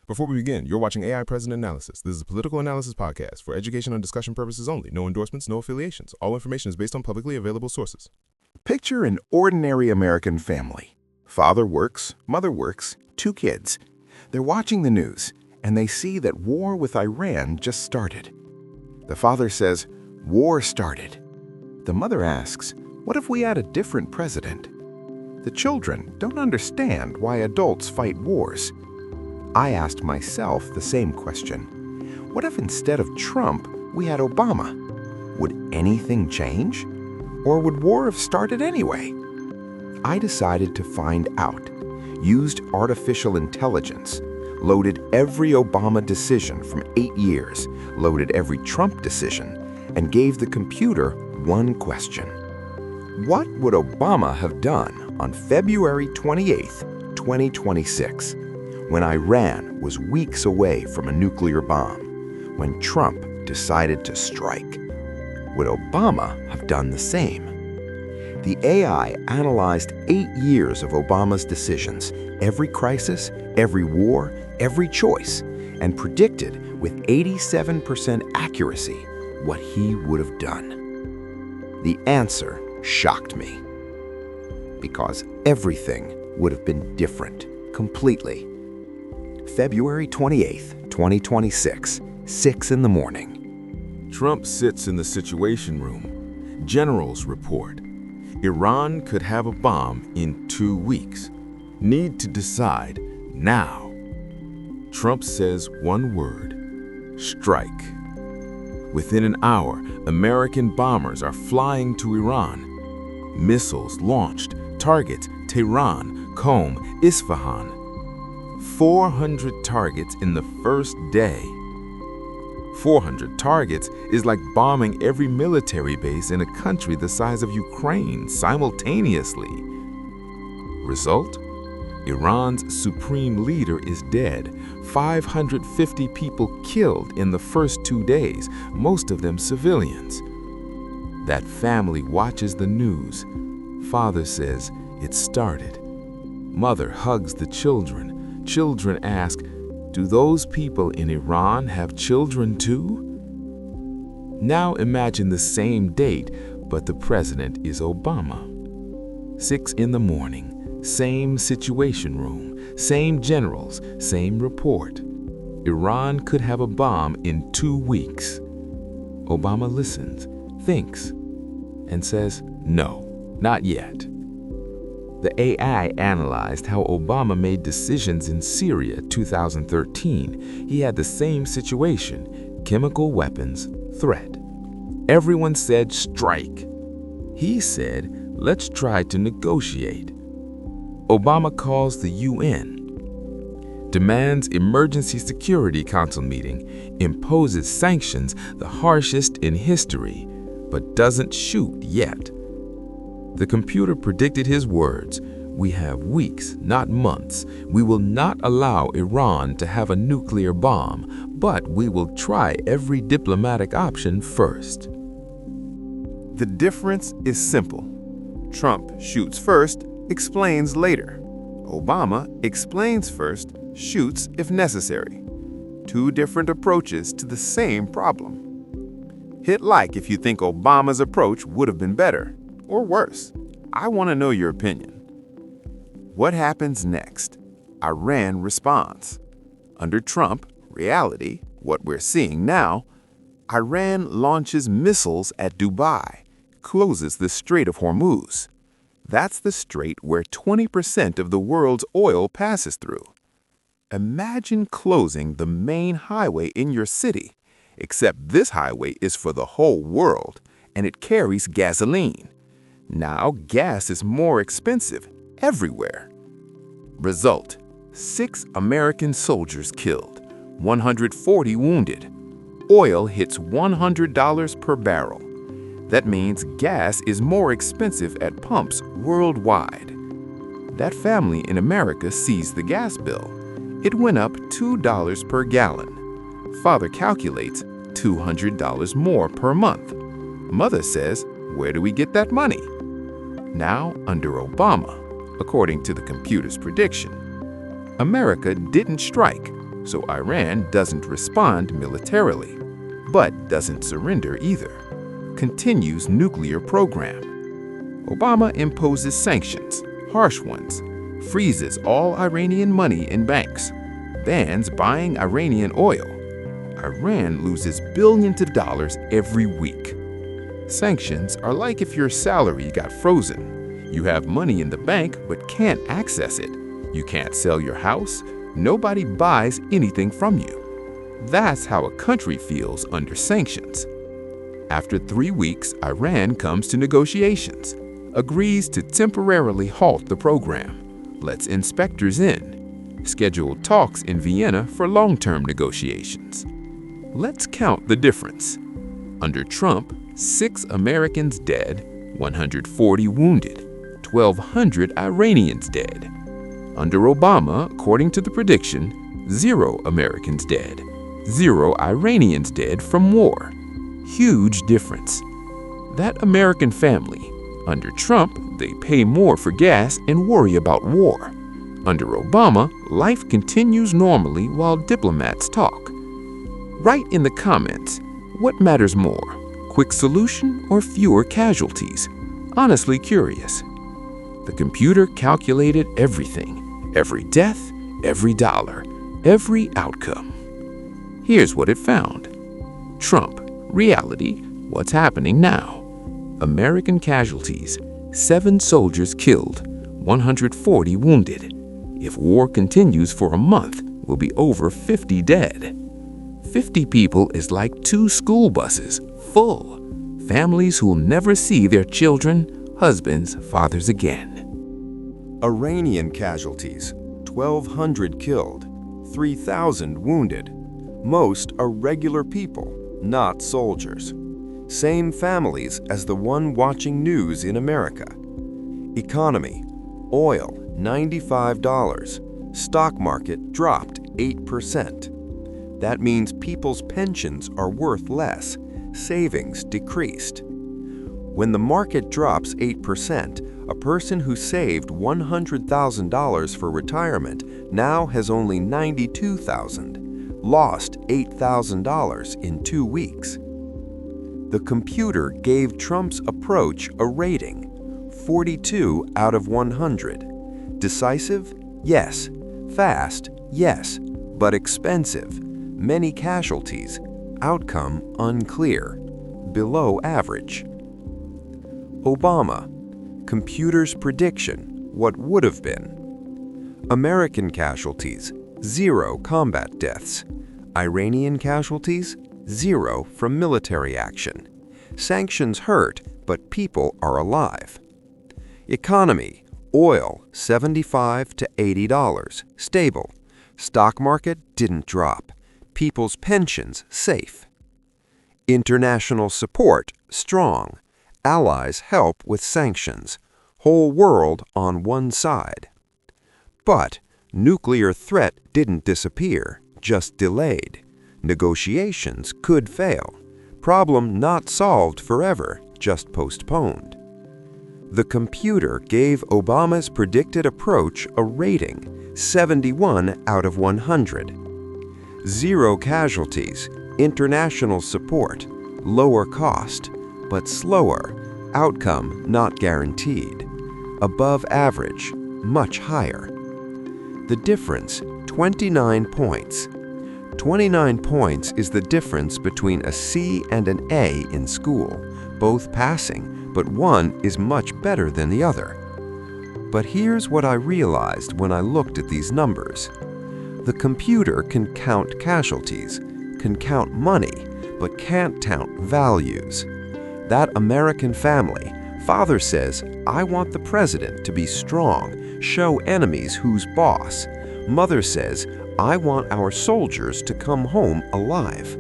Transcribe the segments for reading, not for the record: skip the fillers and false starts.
Before we begin, you're watching AI President Analysis. This is a political analysis podcast for education and discussion purposes only. No endorsements, no affiliations. All information is based on publicly available sources. Picture an ordinary American family. Father works, mother works, 2 kids. They're watching the news, and they see that war with Iran just started. The father says, "War started." The mother asks, "What if we had a different president?" The children don't understand why adults fight wars. I asked myself the same question. What if instead of Trump, we had Obama? Would anything change? Or would war have started anyway? I decided to find out. Used artificial intelligence, loaded every Obama decision from 8 years, loaded every Trump decision, and gave the computer one question. What would Obama have done on February 28th, 2026, when Iran was weeks away from a nuclear bomb, when Trump decided to strike? Would Obama have done the same? The AI analyzed 8 years of Obama's decisions, every crisis, every war, every choice, and predicted with 87% accuracy what he would have done. The answer shocked me, because everything would have been different, completely. February 28th, 2026, 6 in the morning. Trump sits in the Situation Room. Generals report. Iran could have a bomb in 2 weeks. Need to decide now. Trump says one word: strike. Within an hour, American bombers are flying to Iran. Missiles launched, targets Tehran, Qom, Isfahan. 400 targets in the first day. 400 targets is like bombing every military base in a country the size of Ukraine simultaneously. Result? Iran's supreme leader is dead. 550 people killed in the first 2 days, most of them civilians. That family watches the news. Father says, "It started." Mother hugs the children. Children ask, "Do those people in Iran have children too?" Now imagine the same date, but the president is Obama. 6 in the morning, same Situation Room, same generals, same report. Iran could have a bomb in 2 weeks. Obama listens, thinks, and says, "No, not yet." The AI analyzed how Obama made decisions in Syria 2013. He had the same situation, chemical weapons, threat. Everyone said strike. He said, "Let's try to negotiate." Obama calls the UN, demands Emergency Security Council meeting, imposes sanctions, the harshest in history, but doesn't shoot yet. The computer predicted his words: "We have weeks, not months. We will not allow Iran to have a nuclear bomb, but we will try every diplomatic option first." The difference is simple. Trump shoots first, explains later. Obama explains first, shoots if necessary. 2 different approaches to the same problem. Hit like if you think Obama's approach would have been better, or worse. I want to know your opinion. What happens next? Iran responds. Under Trump, reality, what we're seeing now, Iran launches missiles at Dubai, closes the Strait of Hormuz. That's the strait where 20% of the world's oil passes through. Imagine closing the main highway in your city, except this highway is for the whole world, and it carries gasoline. Now gas is more expensive everywhere. Result: 6 American soldiers killed, 140 wounded. Oil hits $100 per barrel. That means gas is more expensive at pumps worldwide. That family in America sees the gas bill. It went up $2 per gallon. Father calculates $200 more per month. Mother says, "Where do we get that money?" Now, under Obama, according to the computer's prediction, America didn't strike, so Iran doesn't respond militarily, but doesn't surrender either. Continues nuclear program. Obama imposes sanctions, harsh ones, freezes all Iranian money in banks, bans buying Iranian oil. Iran loses billions of dollars every week. Sanctions are like if your salary got frozen. You have money in the bank but can't access it. You can't sell your house. Nobody buys anything from you. That's how a country feels under sanctions. After 3 weeks, Iran comes to negotiations, agrees to temporarily halt the program, lets inspectors in, scheduled talks in Vienna for long-term negotiations. Let's count the difference. Under Trump, 6 Americans dead, 140 wounded, 1,200 Iranians dead. Under Obama, according to the prediction, 0 Americans dead, 0 Iranians dead from war. Huge difference. That American family, under Trump, they pay more for gas and worry about war. Under Obama, life continues normally while diplomats talk. Write in the comments, what matters more, quick solution or fewer casualties? Honestly curious. The computer calculated everything. Every death, every dollar, every outcome. Here's what it found. Trump, reality, what's happening now. American casualties, 7 soldiers killed, 140 wounded. If war continues for a month, will be over 50 dead. 50 people is like 2 school buses, full. Families who'll never see their children, husbands, fathers again. Iranian casualties, 1,200 killed, 3,000 wounded. Most are regular people, not soldiers. Same families as the one watching news in America. Economy, oil, $95. Stock market dropped 8%. That means people's pensions are worth less, savings decreased. When the market drops 8%, a person who saved $100,000 for retirement now has only $92,000, lost $8,000 in 2 weeks. The computer gave Trump's approach a rating, 42 out of 100. Decisive? Yes. Fast? Yes. But expensive. Many casualties. Outcome unclear. Below average. Obama. Computer's prediction, what would have been. American casualties, 0 combat deaths. Iranian casualties, 0 from military action. Sanctions hurt, but people are alive. Economy, oil, $75 to $80, stable. Stock market didn't drop. People's pensions safe. International support, strong. Allies help with sanctions. Whole world on one side. But nuclear threat didn't disappear, just delayed. Negotiations could fail. Problem not solved forever, just postponed. The computer gave Obama's predicted approach a rating, 71 out of 100. 0 casualties, international support, lower cost, but slower, outcome not guaranteed. Above average, much higher. The difference, 29 points. 29 points is the difference between a C and an A in school, both passing, but one is much better than the other. But here's what I realized when I looked at these numbers. The computer can count casualties, can count money, but can't count values. That American family, father says, I want the president to be strong, show enemies who's boss. Mother says, I want our soldiers to come home alive.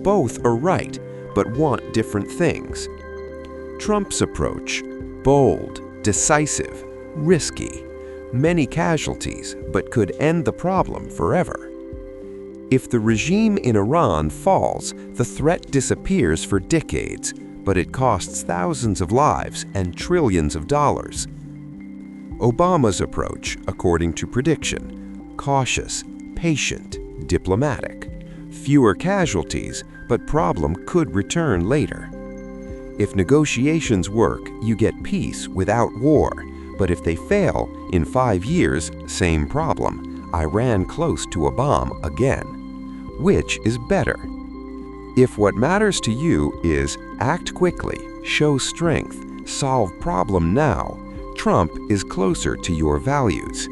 Both are right, but want different things. Trump's approach, bold, decisive, risky. Many casualties, but could end the problem forever. If the regime in Iran falls, the threat disappears for decades, but it costs thousands of lives and trillions of dollars. Obama's approach, according to prediction, cautious, patient, diplomatic. Fewer casualties, but problem could return later. If negotiations work, you get peace without war. But if they fail, in 5 years, same problem. Iran close to a bomb again. Which is better? If what matters to you is act quickly, show strength, solve problem now, Trump is closer to your values.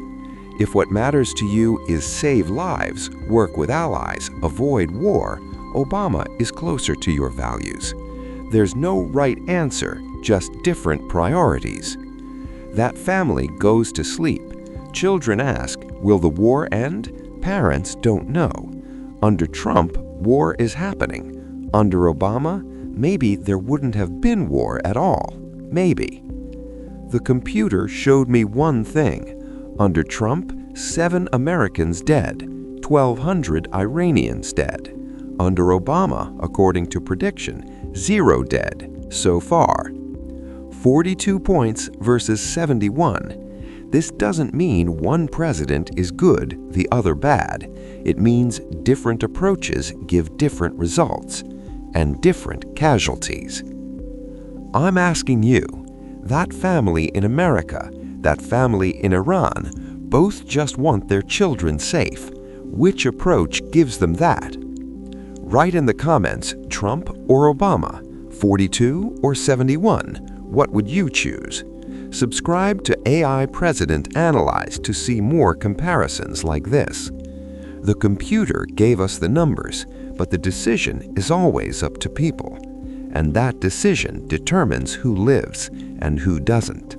If what matters to you is save lives, work with allies, avoid war, Obama is closer to your values. There's no right answer, just different priorities. That family goes to sleep. Children ask, will the war end? Parents don't know. Under Trump, war is happening. Under Obama, maybe there wouldn't have been war at all. Maybe. The computer showed me one thing. Under Trump, 7 Americans dead, 1,200 Iranians dead. Under Obama, according to prediction, 0 dead so far. 42 points versus 71. This doesn't mean one president is good, the other bad. It means different approaches give different results and different casualties. I'm asking you, that family in America, that family in Iran, both just want their children safe. Which approach gives them that? Write in the comments, Trump or Obama, 42 or 71. What would you choose? Subscribe to AI President Analyze to see more comparisons like this. The computer gave us the numbers, but the decision is always up to people. And that decision determines who lives and who doesn't.